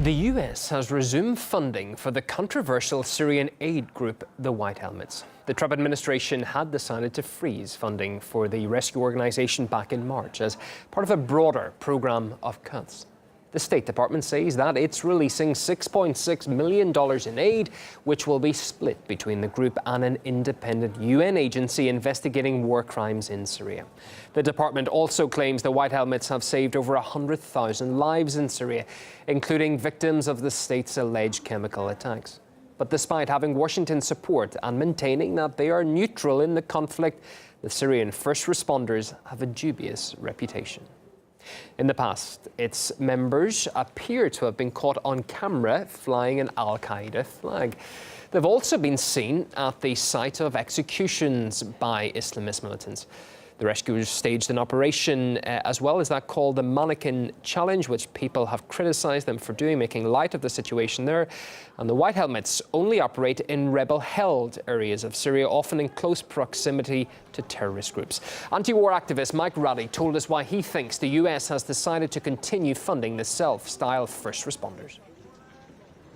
The US has resumed funding for the controversial Syrian aid group, the White Helmets. The Trump administration had decided to freeze funding for the rescue organization back in March as part of a broader program of cuts. The State Department says that it's releasing $6.6 million in aid, which will be split between the group and an independent UN agency investigating war crimes in Syria. The department also claims the White Helmets have saved over 100,000 lives in Syria, including victims of the state's alleged chemical attacks. But despite having Washington's support and maintaining that they are neutral in the conflict, the Syrian first responders have a dubious reputation. In the past, its members appear to have been caught on camera flying an al-Qaeda flag. They've also been seen at the site of executions by Islamist militants. The rescuers staged an operation as well as that called the Mannequin Challenge, which people have criticized them for doing, making light of the situation there. And the White Helmets only operate in rebel-held areas of Syria, often in close proximity to terrorist groups. Anti-war activist Mike Ruddy told us why he thinks the US has decided to continue funding the self-styled first responders.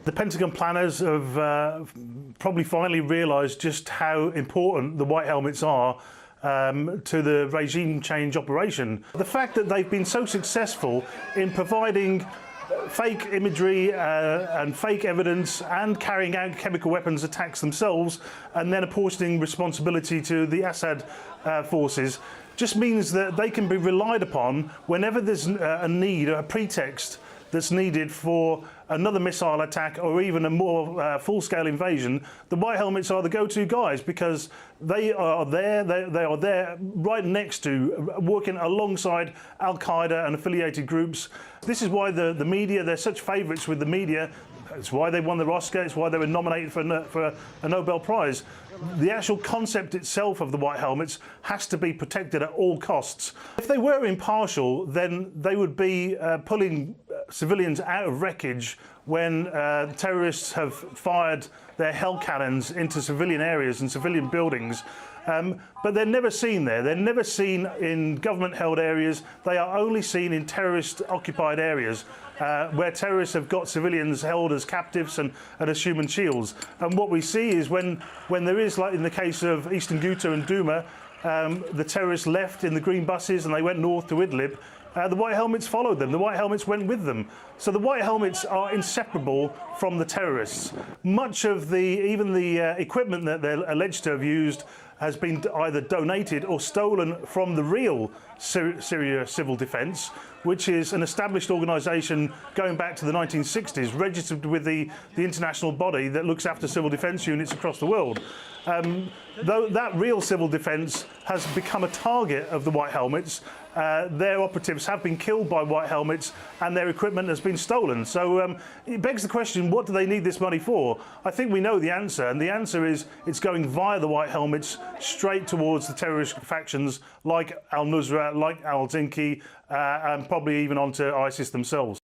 The Pentagon planners have probably finally realised just how important the White Helmets are to the regime change operation. The fact that they've been so successful in providing fake imagery and fake evidence and carrying out chemical weapons attacks themselves and then apportioning responsibility to the Assad forces just means that they can be relied upon whenever there's a need, a pretext that's needed for another missile attack or even a more full-scale invasion. The White Helmets are the go-to guys because they are there right next to, working alongside Al-Qaeda and affiliated groups. This is why the media, they're such favourites with the media. It's why they won the Oscar, it's why they were nominated for a Nobel Prize. The actual concept itself of the White Helmets has to be protected at all costs. If they were impartial, then they would be pulling civilians out of wreckage when terrorists have fired their hell cannons into civilian areas and civilian buildings. But they're never seen there. They're never seen in government-held areas. They are only seen in terrorist-occupied areas where terrorists have got civilians held as captives and as human shields. And what we see is when there is, like in the case of Eastern Ghouta and Douma, the terrorists left in the green buses and they went north to Idlib. The White Helmets followed them. The White Helmets went with them. So the White Helmets are inseparable from the terrorists. Much of even the equipment that they're alleged to have used has been either donated or stolen from the real Syria Civil Defence, which is an established organisation going back to the 1960s, registered with the international body that looks after civil defence units across the world. Though that real civil defence has become a target of the White Helmets, their operatives have been killed by White Helmets and their equipment has been stolen. So it begs the question, what do they need this money for? I think we know the answer, and the answer is it's going via the White Helmets straight towards the terrorist factions like al-Nusra, like al-Zinki, and probably even onto ISIS themselves.